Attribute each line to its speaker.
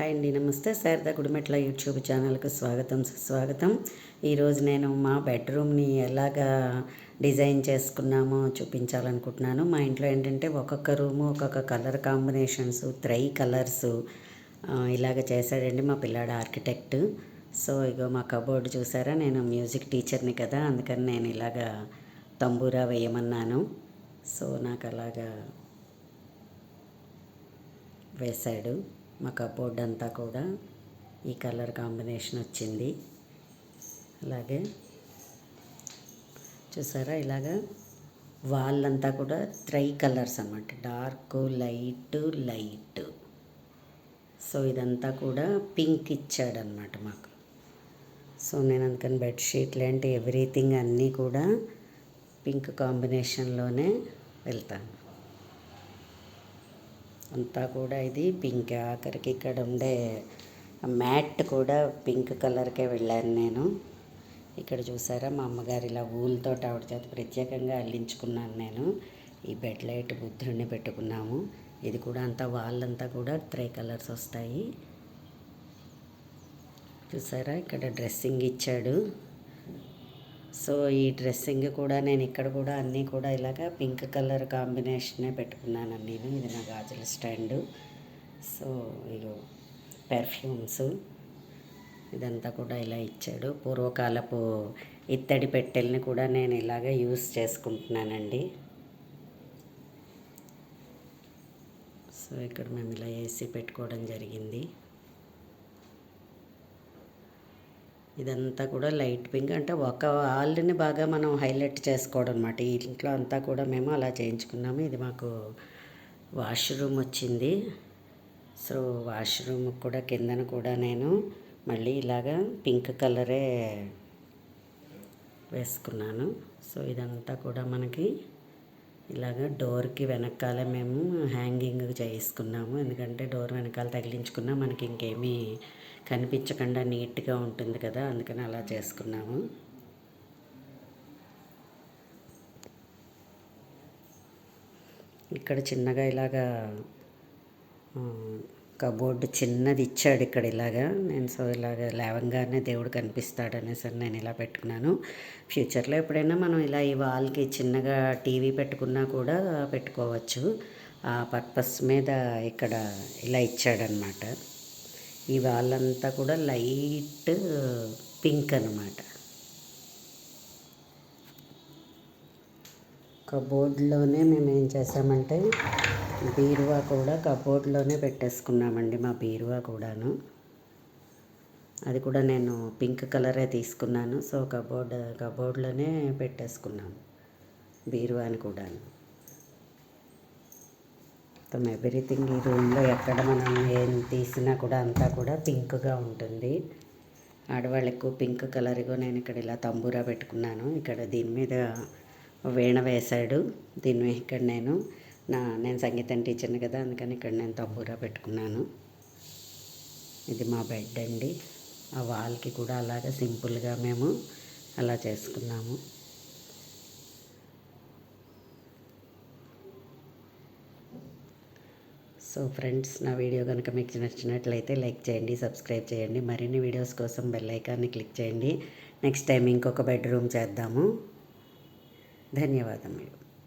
Speaker 1: Hi అండి, నమస్తే. Sharada Gudimetla YouTube ఛానల్కి స్వాగతం, సుస్వాగతం. ఈరోజు నేను మా బెడ్రూమ్ని ఎలాగా డిజైన్ చేసుకున్నామో చూపించాలనుకుంటున్నాను. మా ఇంట్లో ఏంటంటే ఒక్కొక్క రూము ఒక్కొక్క కలర్ కాంబినేషన్స్, కలర్స్ ఇలాగ చేశాడండి మా పిల్లాడు ఆర్కిటెక్ట్. సో ఇగో మా కబోర్డ్ చూసారా, నేను మ్యూజిక్ టీచర్ని కదా, అందుకని నేను ఇలాగా తంబూరా వేయమన్నాను. సో నాకు అలాగా వేశాడు. మా కబోర్డ్ అంతా కూడా ఈ కలర్ కాంబినేషన్ వచ్చింది. అలాగే చూసారా, ఇలాగా వాళ్ళంతా కూడా కలర్స్ అన్నమాట, డార్క్, లైట్. సో ఇదంతా కూడా పింక్ ఇచ్చాడనమాట మాకు. సో నేను అందుకని బెడ్షీట్ లాంటి ఎవ్రీథింగ్ అన్నీ కూడా పింక్ కాంబినేషన్లోనే వెళ్తాను. అంతా కూడా ఇది పింక్. ఆఖరికి ఇక్కడ ఉండే మ్యాట్ కూడా పింక్ కలర్కే వెళ్ళాను నేను. ఇక్కడ చూసారా, మా అమ్మగారు ఇలా ఊలుతో ఆవిడ చేత ప్రత్యేకంగా అల్లించుకున్నాను నేను. ఈ బెడ్ లైట్ బుద్ధుడిని పెట్టుకున్నాము. ఇది కూడా అంతా వాళ్ళంతా కూడా కలర్స్ వస్తాయి. చూసారా, ఇక్కడ డ్రెస్సింగ్ ఇచ్చాడు. సో ఈ డ్రెస్సింగ్ కూడా నేను ఇక్కడ కూడా అన్నీ కూడా ఇలాగ పింక్ కలర్ కాంబినేషనే పెట్టుకున్నాను నేను. ఇది నా గాజుల స్టాండు. సో ఇగో పెర్ఫ్యూమ్స్ ఇదంతా కూడా ఇలా ఇచ్చాడు. పూర్వకాలపు ఇత్తడి పెట్టెల్ని కూడా నేను ఇలాగ యూస్ చేసుకుంటున్నానండి. సో ఇక్కడ మేము ఇలా ఏసీ పెట్టుకోవడం జరిగింది. ఇదంతా కూడా లైట్ పింక్, అంటే ఒక వాల్ని బాగా మనం హైలైట్ చేసుకోవడం అనమాట. ఈ ఇంట్లో అంతా కూడా మేము అలా చేయించుకున్నాము. ఇది మాకు వాష్రూమ్ వచ్చింది. సో వాష్రూమ్ కూడా కిందన కూడా నేను మళ్ళీ ఇలాగా పింక్ కలరే వేసుకున్నాను. సో ఇదంతా కూడా మనకి ఇలాగ డోర్కి వెనకాలే మేము హ్యాంగింగ్ చేసుకున్నాము. ఎందుకంటే డోర్ వెనకాల తగిలించుకున్నా మనకి ఇంకేమీ కనిపించకుండా నీట్గా ఉంటుంది కదా, అందుకని అలా చేసుకున్నాము. ఇక్కడ చిన్నగా ఇలాగా కబోర్డ్ చిన్నది ఇచ్చాడు ఇక్కడ ఇలాగా. నేను సో ఇలాగ లేవంగానే దేవుడు కనిపిస్తాడనేసరి నేను ఇలా పెట్టుకున్నాను. ఫ్యూచర్లో ఎప్పుడైనా మనం ఇలా ఈ వాల్కి చిన్నగా టీవీ పెట్టుకున్నా కూడా పెట్టుకోవచ్చు. ఆ పర్పస్ మీద ఇక్కడ ఇలా ఇచ్చాడనమాట. ఈ వాళ్ళంతా కూడా లైట్ పింక్ అనమాట. కబోర్డ్లోనే మేము ఏం చేసామంటే బీరువా కూడా కబోర్డ్లోనే పెట్టేసుకున్నామండి. మా బీరువా కూడాను అది కూడా నేను పింక్ కలరే తీసుకున్నాను. సో కబోర్డ్లోనే పెట్టేసుకున్నాము బీరువాని కూడాను. మొత్తం ఎవ్రీథింగ్ ఈ రూమ్లో ఎక్కడ మనం ఏం తీసినా కూడా అంతా కూడా పింక్గా ఉంటుంది. ఆడవాళ్ళు ఎక్కువ పింక్ కలర్గా. నేను ఇక్కడ ఇలా తంబూరా పెట్టుకున్నాను. ఇక్కడ దీని మీద వీణ వేశాడు. దీని మీద ఇక్కడ నేను సంగీతం టీచర్ని కదా, అందుకని ఇక్కడ నేను తంబూరా పెట్టుకున్నాను. ఇది మా బెడ్ అండి. ఆ వాల్కి కూడా అలాగే సింపుల్గా మేము అలా చేసుకున్నాము. సో ఫ్రెండ్స్, నా వీడియో కనుక మీకు నచ్చినట్లయితే లైక్ చేయండి, సబ్స్క్రైబ్ చేయండి. మరిన్ని వీడియోస్ కోసం బెల్ ఐకాన్ని క్లిక్ చేయండి. నెక్స్ట్ టైం ఇంకొక బెడ్రూమ్ చేద్దాము. ధన్యవాదములు.